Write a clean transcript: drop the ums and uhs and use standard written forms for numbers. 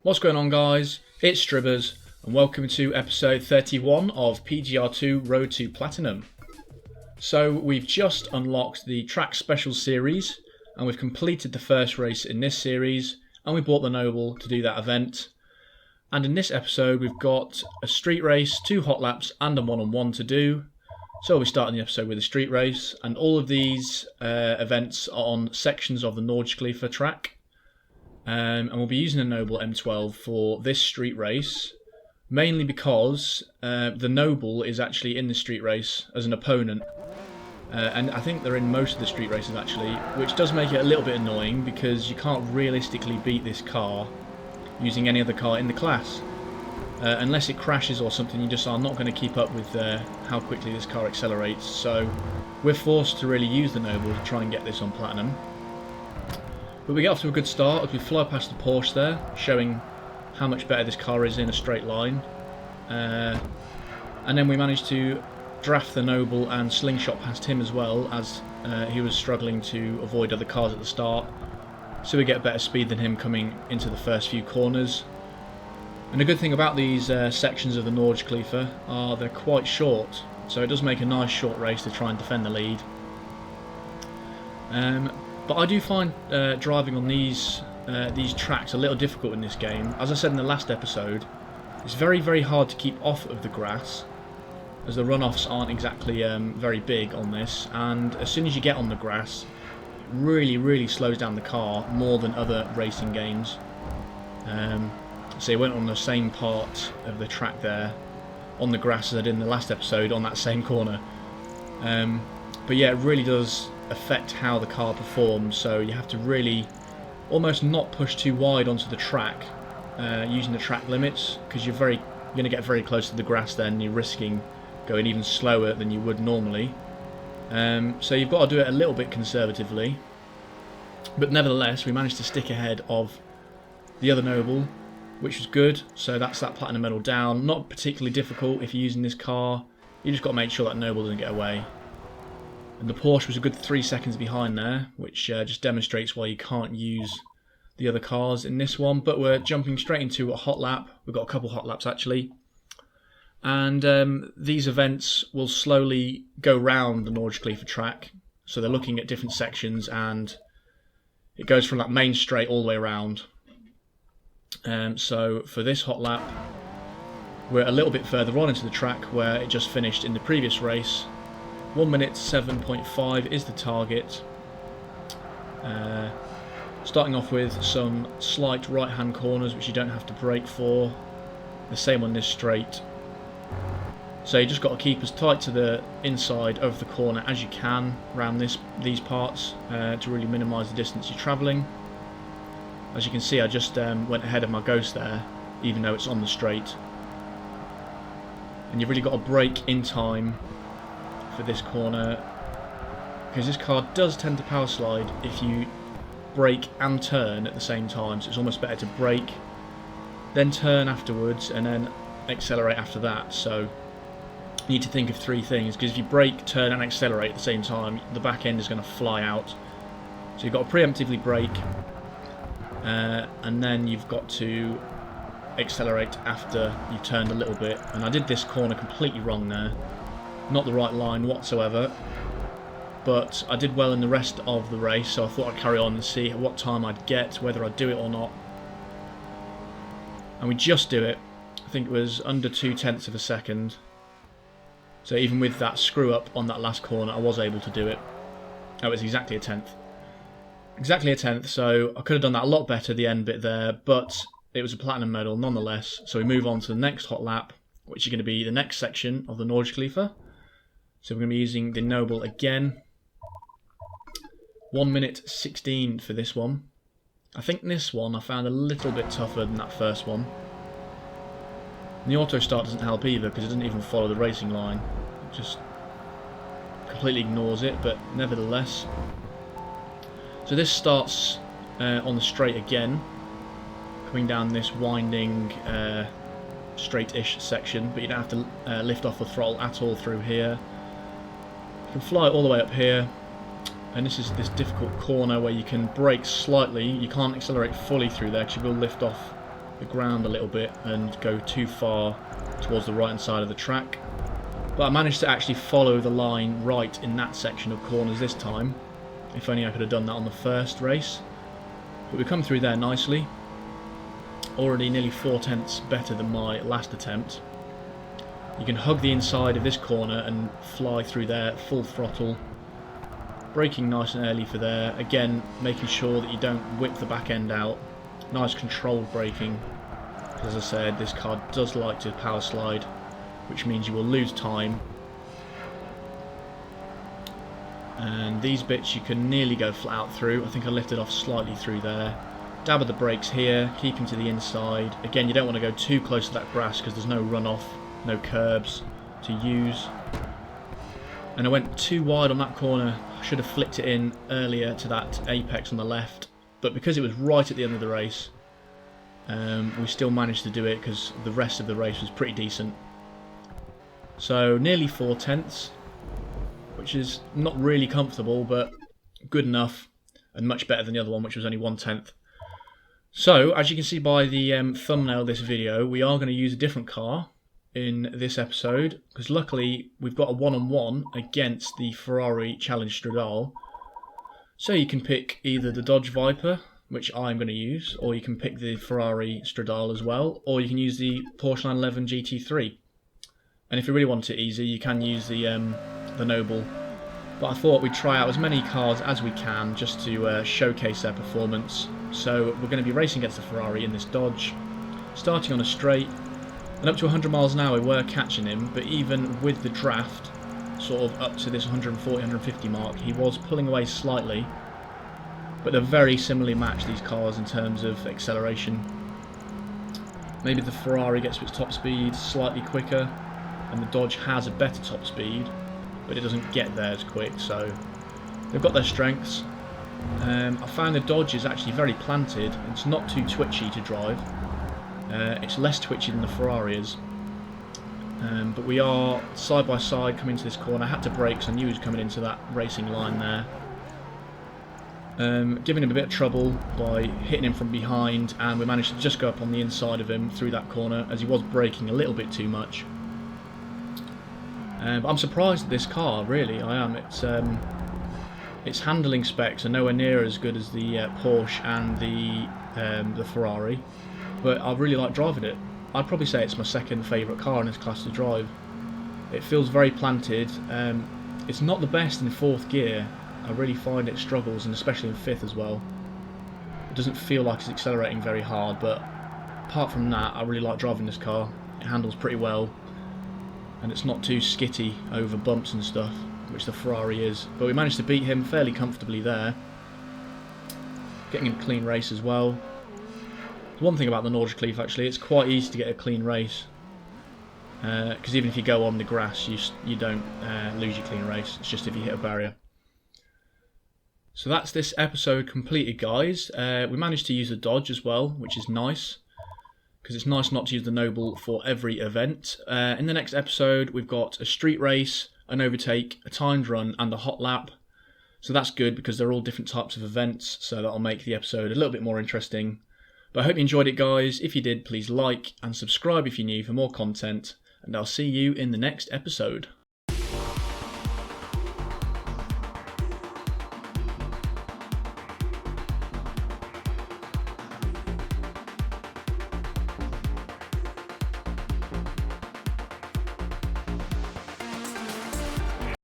What's going on, guys? It's Stribbers and welcome to episode 31 of PGR2 Road to Platinum. So we've just unlocked the Track Special series and we've completed the first race in this series and we bought the Noble to do that event. And in this episode we've got a street race, 2 hot laps and a one-on-one to do. So we'll be starting the episode with a street race, and all of these events are on sections of the Nordschleife track. And we'll be using a Noble M12 for this street race, mainly because the Noble is actually in the street race as an opponent. And I think they're in most of the street races actually, which does make it a little bit annoying because you can't realistically beat this car using any other car in the class. Unless it crashes or something, you just are not going to keep up with how quickly this car accelerates. So we're forced to really use the Noble to try and get this on Platinum. But we get off to a good start as we fly past the Porsche there, showing how much better this car is in a straight line. And then we managed to draft the Noble and slingshot past him as well, as he was struggling to avoid other cars at the start. So we get better speed than him coming into the first few corners. And the good thing about these sections of the Nordschleife are they're quite short, so it does make a nice short race to try and defend the lead. But I do find driving on these tracks a little difficult in this game. As I said in the last episode, it's very, very hard to keep off of the grass, as the runoffs aren't exactly very big on this, and as soon as you get on the grass, it really, really slows down the car more than other racing games. So you went on the same part of the track there, on the grass as I did in the last episode, on that same corner. But yeah, it really does affect how the car performs, so you have to really almost not push too wide onto the track using the track limits, because you're going to get very close to the grass then, and you're risking going even slower than you would normally. So you've got to do it a little bit conservatively, but nevertheless we managed to stick ahead of the other Noble, which was good. So that's that platinum medal down. Not particularly difficult if you're using this car. You just got to make sure that Noble doesn't get away. And the Porsche was a good 3 seconds behind there, which just demonstrates why you can't use the other cars in this one. But we're jumping straight into a hot lap. We've got a couple hot laps actually. And these events will slowly go round the Nordschleife track. So they're looking at different sections, and it goes from that main straight all the way around. So for this hot lap, we're a little bit further on into the track where it just finished in the previous race. 1 minute 7.5 is the target. Starting off with some slight right hand corners which you don't have to brake for. The same on this straight. So you just got to keep as tight to the inside of the corner as you can around these parts to really minimise the distance you're travelling. As you can see, I just went ahead of my Ghost there, even though it's on the straight. And you've really got to brake in time for this corner, because this car does tend to power slide if you brake and turn at the same time. So it's almost better to brake, then turn afterwards, and then accelerate after that. So you need to think of 3 things, because if you brake, turn and accelerate at the same time, the back end is going to fly out. So you've got to preemptively brake. And then you've got to accelerate after you've turned a little bit. And I did this corner completely wrong there. Not the right line whatsoever. But I did well in the rest of the race, so I thought I'd carry on and see what time I'd get, whether I'd do it or not. And we just do it. I think it was under 0.2 of a second. So even with that screw up on that last corner, I was able to do it. That was exactly a 10th. Exactly a 10th, so I could have done that a lot better, the end bit there, but it was a platinum medal nonetheless. So we move on to the next hot lap, which is going to be the next section of the Nordschleife. So we're going to be using the Noble again. 1 minute 16 for this one. I think this one I found a little bit tougher than that first one. And the auto start doesn't help either, because it doesn't even follow the racing line. It just completely ignores it, but nevertheless. So this starts on the straight again, coming down this winding straight-ish section, but you don't have to lift off the throttle at all through here. You can fly all the way up here, and this is this difficult corner where you can brake slightly. You can't accelerate fully through there because you will lift off the ground a little bit and go too far towards the right hand side of the track. But I managed to actually follow the line right in that section of corners this time. If only I could have done that on the first race. But we come through there nicely. Already nearly 4/10 better than my last attempt. You can hug the inside of this corner and fly through there full throttle. Braking nice and early for there. Again, making sure that you don't whip the back end out. Nice controlled braking. As I said, this car does like to power slide, which means you will lose time. And these bits you can nearly go flat out through. I think I lifted off slightly through there. Dab of the brakes here, keeping to the inside. Again, you don't want to go too close to that grass because there's no runoff, no curbs to use. And I went too wide on that corner. I should have flicked it in earlier to that apex on the left. But because it was right at the end of the race, we still managed to do it because the rest of the race was pretty decent. So nearly 4/10, which is not really comfortable, but good enough and much better than the other one, which was only 1/10. So, as you can see by the thumbnail of this video, we are going to use a different car in this episode, because luckily we've got a one-on-one against the Ferrari Challenge Stradale. So you can pick either the Dodge Viper, which I'm going to use, or you can pick the Ferrari Stradale as well, or you can use the Porsche 911 GT3. And if you really want it easy, you can use the Noble. But I thought we'd try out as many cars as we can just to showcase their performance. So we're going to be racing against the Ferrari in this Dodge, starting on a straight, and up to 100 miles an hour we're catching him, but even with the draft, sort of up to this 140, 150 mark, he was pulling away slightly, but they're very similarly matched, these cars, in terms of acceleration. Maybe the Ferrari gets to its top speed slightly quicker, and the Dodge has a better top speed, but it doesn't get there as quick, so they've got their strengths. I found the Dodge is actually very planted. It's not too twitchy to drive. It's less twitchy than the Ferrari is. But we are side by side coming into this corner. I had to brake because I knew he was coming into that racing line there. Giving him a bit of trouble by hitting him from behind, and we managed to just go up on the inside of him through that corner as he was braking a little bit too much. But I'm surprised at this car, really, I am. Its handling specs are nowhere near as good as the Porsche and the Ferrari, but I really like driving it. I'd probably say it's my second favourite car in this class to drive. It feels very planted. It's not the best in fourth gear. I really find it struggles, and especially in fifth as well. It doesn't feel like it's accelerating very hard, but apart from that, I really like driving this car. It handles pretty well, and it's not too skitty over bumps and stuff, which the Ferrari is. But we managed to beat him fairly comfortably there, getting him a clean race as well. One thing about the Nordic actually, it's quite easy to get a clean race, because even if you go on the grass, you don't lose your clean race. It's just if you hit a barrier. So that's this episode completed, guys. We managed to use the Dodge as well, which is nice, because it's nice not to use the Noble for every event. In the next episode, we've got a street race, an overtake, a timed run, and a hot lap. So that's good because they're all different types of events, so that'll make the episode a little bit more interesting. But I hope you enjoyed it, guys. If you did, please like and subscribe if you're new for more content, and I'll see you in the next episode.